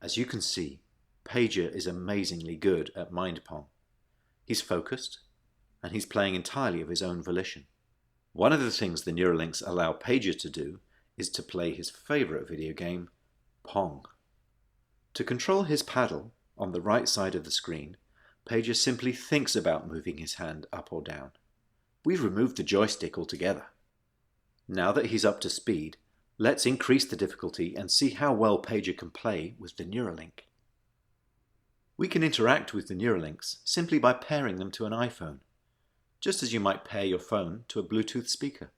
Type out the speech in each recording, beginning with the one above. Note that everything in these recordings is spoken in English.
As you can see, Pager is amazingly good at mind pong. He's focused, and he's playing entirely of his own volition. One of the things the Neuralinks allow Pager to do is to play his favourite video game, Pong. To control his paddle, on the right side of the screen, Pager simply thinks about moving his hand up or down. We've removed the joystick altogether. Now that he's up to speed, let's increase the difficulty and see how well Pager can play with the Neuralink. We can interact with the Neuralinks simply by pairing them to an iPhone, just as you might pair your phone to a Bluetooth speaker.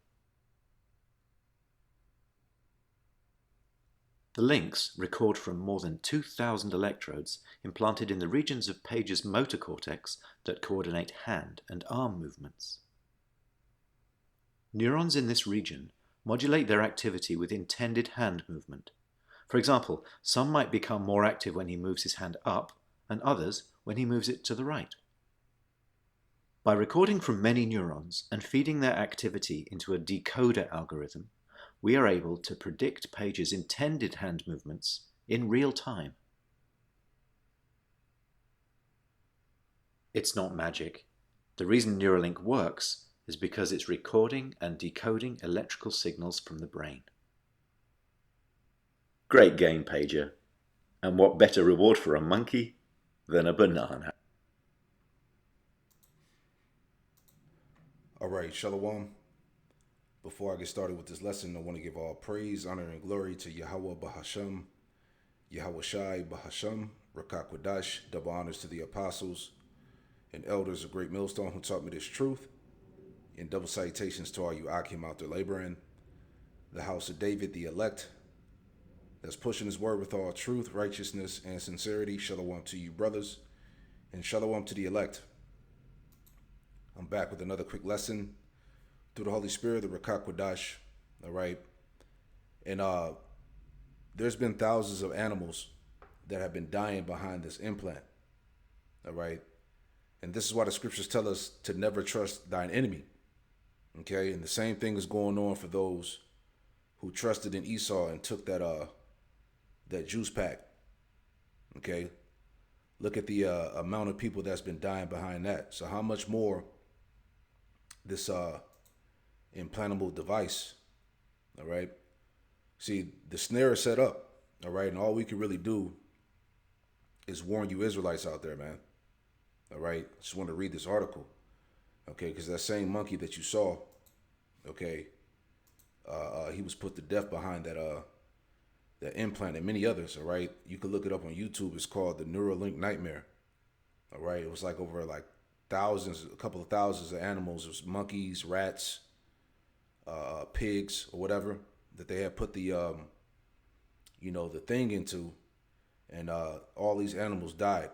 The links record from more than 2,000 electrodes implanted in the regions of Pager's motor cortex that coordinate hand and arm movements. Neurons in this region modulate their activity with intended hand movement. For example, some might become more active when he moves his hand up, and others when he moves it to the right. By recording from many neurons and feeding their activity into a decoder algorithm, we are able to predict Pager's intended hand movements in real time. It's not magic. The reason Neuralink works is because it's recording and decoding electrical signals from the brain. Great game, Pager. And what better reward for a monkey than a banana? All right, Shalom. Before I get started with this lesson, I want to give all praise, honor, and glory to Yahweh Bahasham, Yahweh Shai Bahasham, Rakak Wadash, double honors to the apostles and elders of Great Millstone who taught me this truth, and double salutations to all you Akim out there laboring, the house of David, the elect, that's pushing his word with all truth, righteousness, and sincerity. Shalom to you, brothers, and shalom to the elect. I'm back with another quick lesson through the Holy Spirit, the Rakak Wadash, all right? And there's been thousands of animals that have been dying behind this implant, all right? And this is why the scriptures tell us to never trust thine enemy, okay? And the same thing is going on for those who trusted in Esau and took that juice pack, okay? Look at the amount of people that's been dying behind that. So how much more this implantable device, all right? See, the snare is set up, all right? And all we can really do is warn you Israelites out there, man, all right? Just want to read this article, okay? Because that same monkey that you saw, okay, he was put to death behind that implant and many others, all right? You can look it up on YouTube. It's called the Neuralink Nightmare, all right? It was like over like a couple of thousands of animals. It was monkeys, rats, pigs, or whatever that they had put the the thing into, and all these animals died.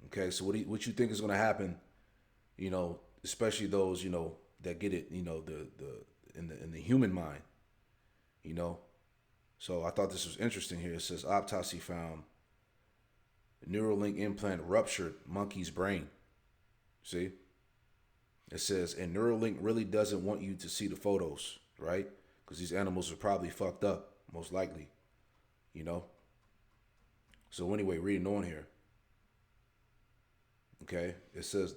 Okay, so what you think is going to happen? Especially those that get it, in the human mind, So I thought this was interesting here. It says autopsy found Neuralink implant ruptured monkey's brain. See? It says, and Neuralink really doesn't want you to see the photos, right? Because these animals are probably fucked up, most likely, So anyway, reading on here. Okay, it says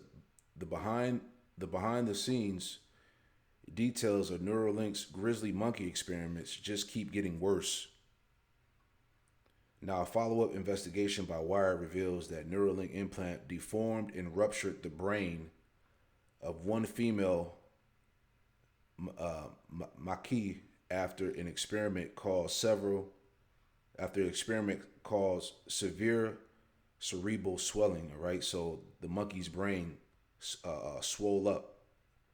the behind the scenes details of Neuralink's grisly monkey experiments just keep getting worse. Now, a follow-up investigation by Wired reveals that Neuralink implant deformed and ruptured the brain of one female Maki after an experiment caused severe cerebral swelling. All right, so the monkey's brain swelled up.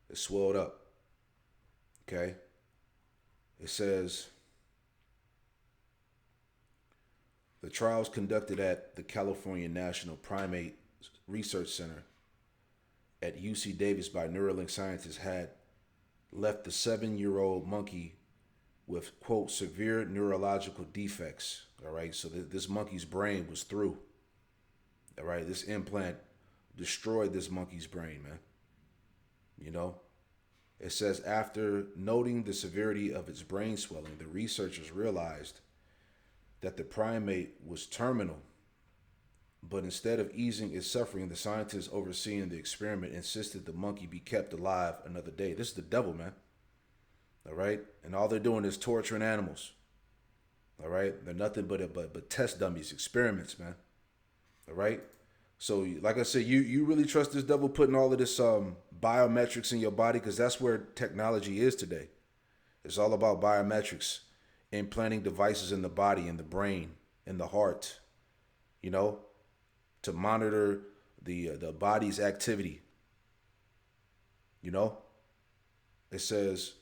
It swelled up. Okay. It says the trials conducted at the California National Primate Research Center at UC Davis by Neuralink scientists had left the 7-year-old monkey with, quote, severe neurological defects. All right, so this monkey's brain was through. All right, this implant destroyed this monkey's brain, man. It says after noting the severity of its brain swelling, the researchers realized that the primate was terminal, but instead of easing its suffering, the scientists overseeing the experiment insisted the monkey be kept alive another day. This is the devil, man. All right? And all they're doing is torturing animals. All right? They're nothing but test dummies, experiments, man. All right? So, like I said, you really trust this devil putting all of this biometrics in your body? Because that's where technology is today. It's all about biometrics, implanting devices in the body, in the brain, in the heart, you know, to monitor the body's activity. You know, it says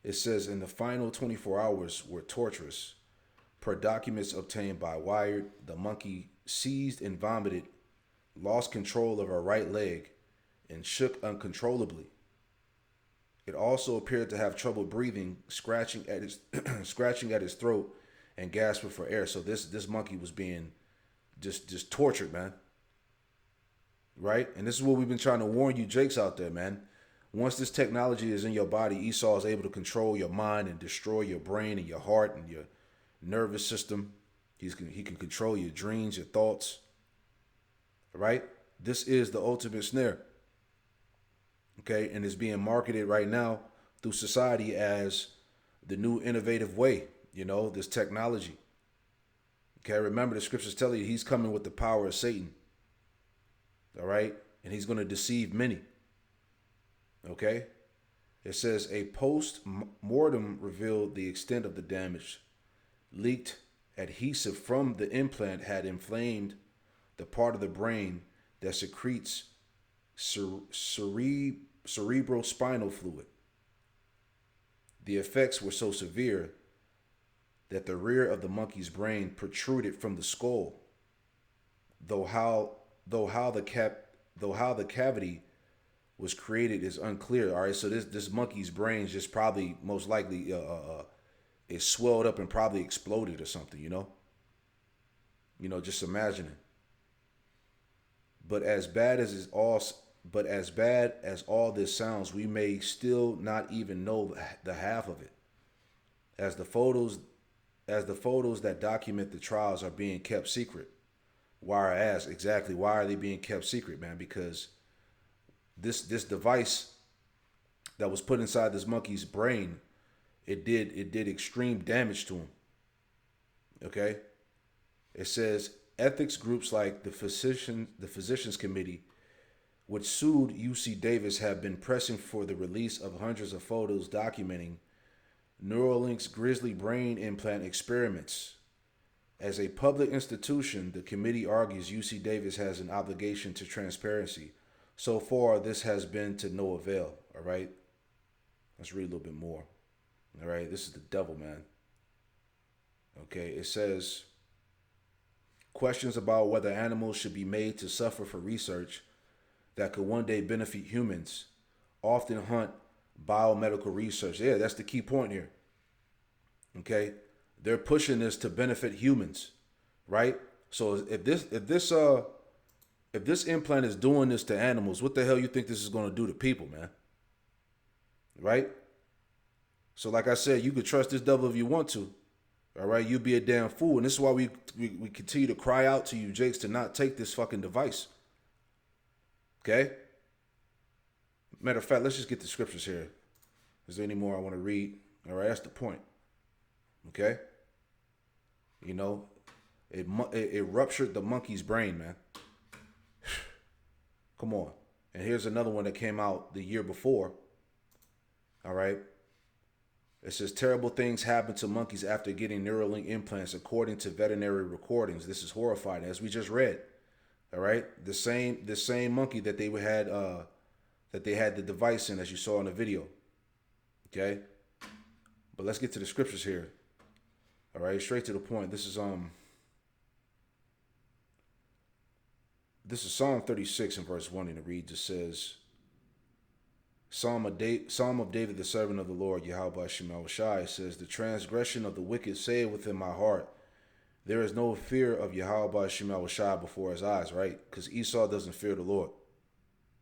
it says in the final 24 hours were torturous. Per documents obtained by Wired, the monkey seized and vomited, lost control of her right leg, and shook uncontrollably. It also appeared to have trouble breathing, scratching at his scratching at his throat and gasping for air. So this monkey was being just tortured, man. Right? And this is what we've been trying to warn you Jakes out there, man. Once this technology is in your body, Esau is able to control your mind and destroy your brain and your heart and your nervous system. He can control your dreams, your thoughts. Right? This is the ultimate snare. Okay? And it's being marketed right now through society as the new innovative way, you know, this technology. Okay? Remember, the scriptures tell you he's coming with the power of Satan. All right? And he's going to deceive many. Okay? It says a post-mortem revealed the extent of the damage. Leaked adhesive from the implant had inflamed the part of the brain that secretes cerebrospinal fluid. The effects were so severe that the rear of the monkey's brain protruded from the skull. Though how the cavity was created is unclear. All right, so this monkey's brain just probably most likely it swelled up and probably exploded or something, you know? You know, just imagine it. But as bad as all this sounds, we may still not even know the half of it. As the photos that document the trials are being kept secret. Why are they being kept secret, man? Because this device that was put inside this monkey's brain, it did extreme damage to him. Okay? It says ethics groups like the Physicians Committee, which sued UC Davis, have been pressing for the release of hundreds of photos documenting Neuralink's grisly brain implant experiments. As a public institution, the committee argues UC Davis has an obligation to transparency. So far, this has been to no avail. All right? Let's read a little bit more. All right? This is the devil, man. Okay? It says, questions about whether animals should be made to suffer for research that could one day benefit humans often haunt biomedical research. Yeah, that's the key point here. Okay? They're pushing this to benefit humans, right? So if this implant is doing this to animals, what the hell you think this is going to do to people, man? Right? So like I said, you could trust this devil if you want to. All right? You be a damn fool. And this is why we continue to cry out to you, Jakes, to not take this fucking device. Okay? Matter of fact, let's just get the scriptures here. Is there any more I want to read? All right, that's the point. Okay? You know, it ruptured the monkey's brain, man. Come on. And here's another one that came out the year before. All right. It says terrible things happen to monkeys after getting Neuralink implants, according to veterinary recordings. This is horrifying, as we just read. All right. The same monkey that they had the device in, as you saw in the video. Okay. But let's get to the scriptures here. All right, straight to the point. This is Psalm 36 and verse 1, and it reads, it says, Psalm of David, the servant of the Lord, Yahweh Shemel Shai, says, the transgression of the wicked say within my heart, there is no fear of Yahweh Shemel Shai before his eyes, right? Because Esau doesn't fear the Lord.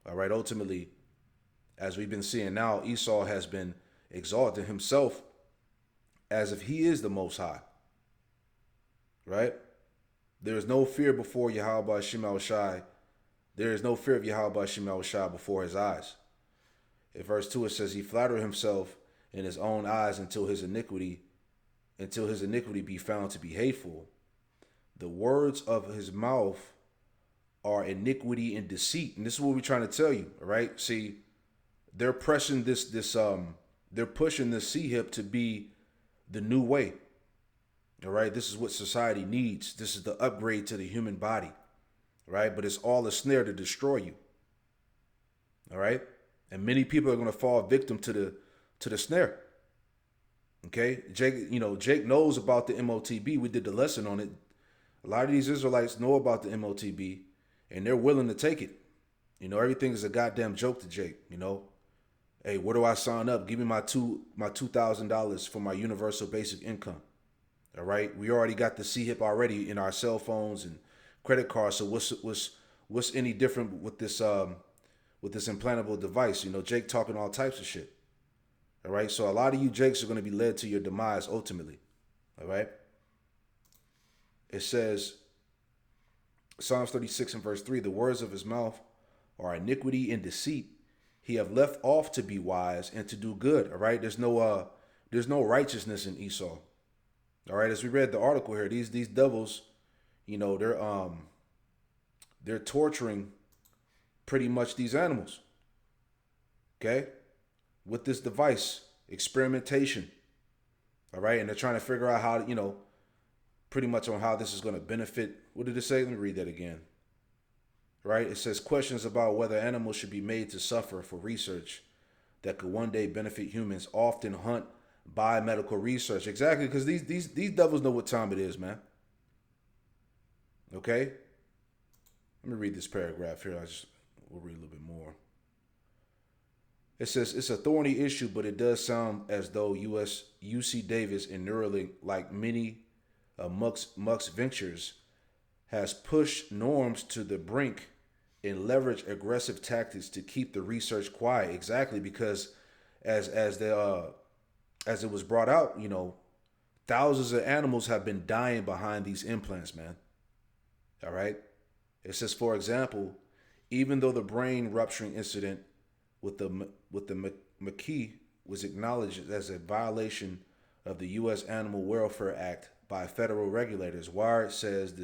All right, ultimately, as we've been seeing now, Esau has been exalting himself as if he is the Most High, right? There is no fear before Yahweh Shema Shai. There is no fear of Yahweh Shema Shai before his eyes. In verse 2, it says, he flattered himself in his own eyes until his iniquity be found to be hateful. The words of his mouth are iniquity and deceit. And this is what we're trying to tell you, all right? See, they're pressing they're pushing the C-hip to be the new way. All right, this is what society needs. This is the upgrade to the human body, right? But it's all a snare to destroy you. All right, and many people are going to fall victim to the snare. Okay, Jake knows about the MOTB. We did the lesson on it. A lot of these Israelites know about the MOTB, and they're willing to take it. Everything is a goddamn joke to Jake. Hey, where do I sign up? Give me my $2,000 for my universal basic income. All right, we already got the C-hip already in our cell phones and credit cards. So what's any different with this implantable device? Jake talking all types of shit. All right, so a lot of you Jakes are going to be led to your demise ultimately. All right, it says Psalms 36 and verse 3: the words of his mouth are iniquity and deceit. He have left off to be wise and to do good. All right, there's no righteousness in Esau. All right, as we read the article here, these devils, they're torturing pretty much these animals. Okay, with this device, experimentation. All right, and they're trying to figure out how pretty much on how this is going to benefit. What did it say? Let me read that again. Right, it says questions about whether animals should be made to suffer for research that could one day benefit humans often haunt biomedical research. Exactly, because these devils know what time it is, man. Okay, let me read this paragraph here. We'll read a little bit more. It says it's a thorny issue, but it does sound as though UC Davis and Neuralink, like many Muck's ventures, has pushed norms to the brink and leveraged aggressive tactics to keep the research quiet. Exactly, because as it was brought out, thousands of animals have been dying behind these implants, man. All right. It says, for example, even though the brain rupturing incident with the McKee was acknowledged as a violation of the U.S. Animal Welfare Act by federal regulators, Wired says the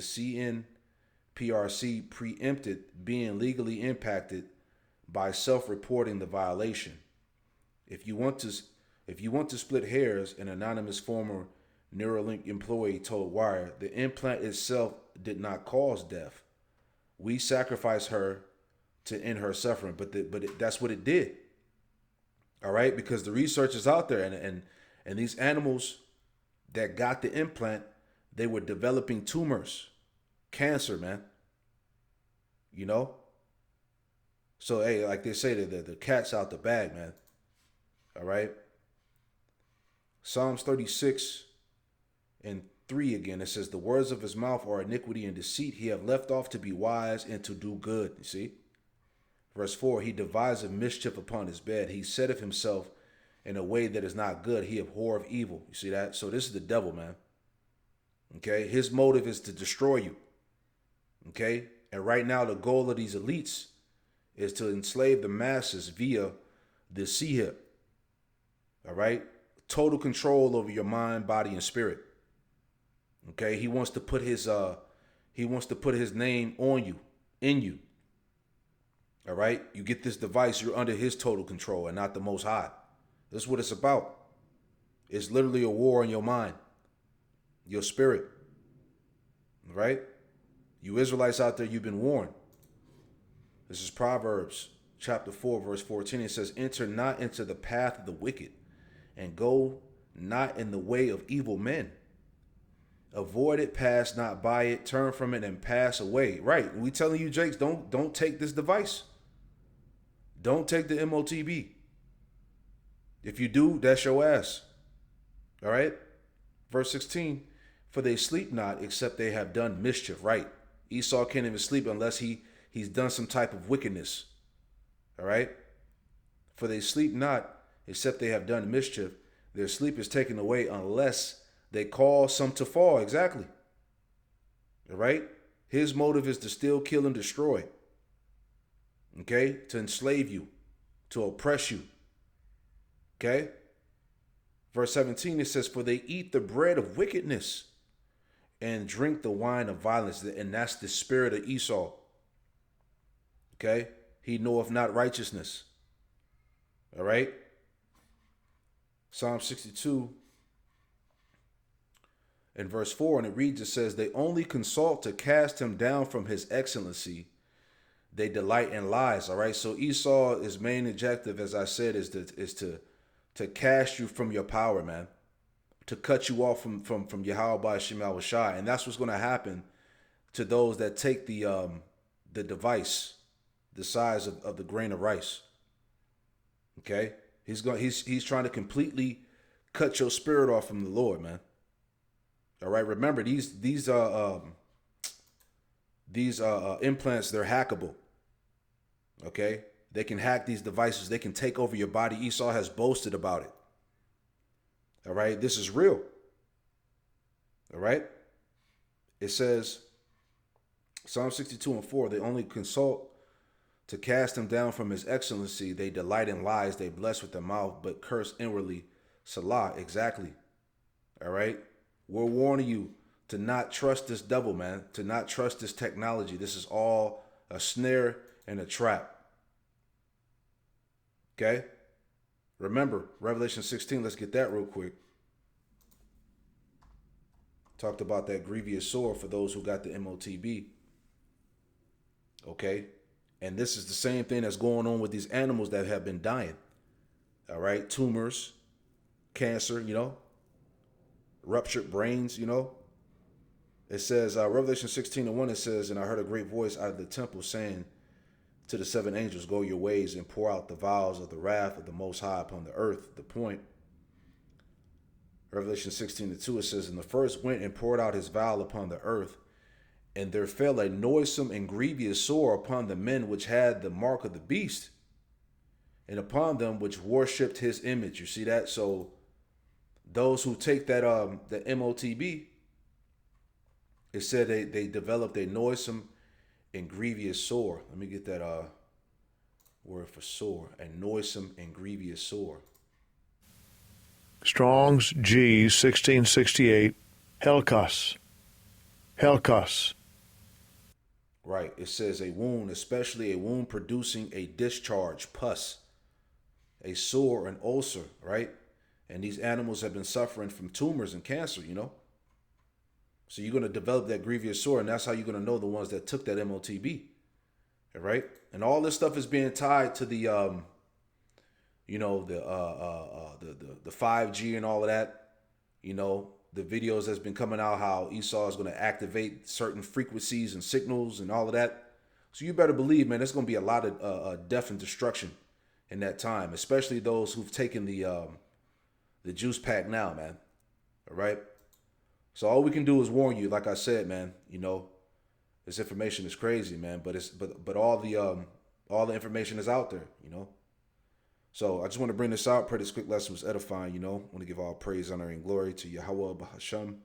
CNPRC preempted being legally impacted by self-reporting the violation. If you want to split hairs, an anonymous former Neuralink employee told Wired, the implant itself did not cause death. We sacrificed her to end her suffering, but that's what it did. All right, because the research is out there, and these animals that got the implant, they were developing tumors, cancer, man. So hey, like they say, the cat's out the bag, man. All right. Psalms 36 and 3 again, it says, the words of his mouth are iniquity and deceit. He have left off to be wise and to do good. You see? Verse 4, he deviseth mischief upon his bed. He setteth himself in a way that is not good. He abhorreth evil. You see that? So this is the devil, man. Okay? His motive is to destroy you. Okay? And right now, the goal of these elites is to enslave the masses via the C-hip. All right? Total control over your mind, body, and spirit. Okay? He wants to put his name on you, in you. All right? You get this device, you're under his total control and not the Most High. This is what it's about. It's literally a war on your mind, your spirit. All right? You Israelites out there, you've been warned. This is Proverbs chapter 4, verse 14. It says, enter not into the path of the wicked, and go not in the way of evil men. Avoid it, pass not by it, turn from it, and pass away. Right. We telling you, Jakes, don't take this device. Don't take the MOTB. If you do, that's your ass. All right. Verse 16, for they sleep not except they have done mischief. Right. Esau can't even sleep unless he's done some type of wickedness. All right. For they sleep not except they have done mischief. Their sleep is taken away unless they cause some to fall. Exactly. All right? His motive is to steal, kill, and destroy. Okay? To enslave you, to oppress you. Okay? Verse 17, it says, "For they eat the bread of wickedness and drink the wine of violence." And that's the spirit of Esau. Okay? He knoweth not righteousness. All right? Psalm 62 and verse 4, and it reads, it says, "They only consult to cast him down from his excellency. They delight in lies." All right? So Esau, his main objective, as I said, is to cast you from your power, man. To cut you off from Yahweh by Shemal Shai. And that's what's going to happen to those that take the device, the size of the grain of rice. Okay? He's trying to completely cut your spirit off from the Lord, man. All right, remember these implants, they're hackable. Okay? They can hack these devices. They can take over your body. Esau has boasted about it. All right? This is real. All right? It says, Psalm 62 and 4, "They only consult to cast him down from his excellency. They delight in lies. They bless with their mouth, but curse inwardly." Salah. Exactly. All right? We're warning you to not trust this devil, man. To not trust this technology. This is all a snare and a trap. Okay? Remember, Revelation 16, let's get that real quick. Talked about that grievous sore for those who got the MOTB. Okay? And this is the same thing that's going on with these animals that have been dying. All right? Tumors, cancer, ruptured brains, It says, Revelation 16 and 1, it says, "And I heard a great voice out of the temple saying to the seven angels, Go your ways and pour out the vials of the wrath of the Most High upon the earth." The point. Revelation 16 and 2, it says, "And the first went and poured out his vial upon the earth, and there fell a noisome and grievous sore upon the men which had the mark of the beast, and upon them which worshipped his image." You see that? So those who take that the MOTB, it said they developed a noisome and grievous sore. Let me get that word for sore. A noisome and grievous sore. Strong's G 1668, Helkas. Helkas. Right. It says a wound, especially a wound producing a discharge, pus, a sore, an ulcer, right? And these animals have been suffering from tumors and cancer, So you're going to develop that grievous sore, and that's how you're going to know the ones that took that MOTB, all right? And all this stuff is being tied to the, the 5G and all of that. The videos that's been coming out how Esau is going to activate certain frequencies and signals and all of that. So you better believe, man, there's going to be a lot of death and destruction in that time, especially those who've taken the juice pack now, man. All right. So all we can do is warn you. Like I said, man, this information is crazy, man. But all the information is out there, So I just want to bring this out. Pray this quick lesson was edifying, I want to give all praise, honor, and glory to Yahweh Bahasham,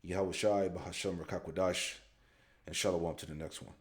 Yahweh Shai Bahasham Rakakwadash, and Shalom to the next one.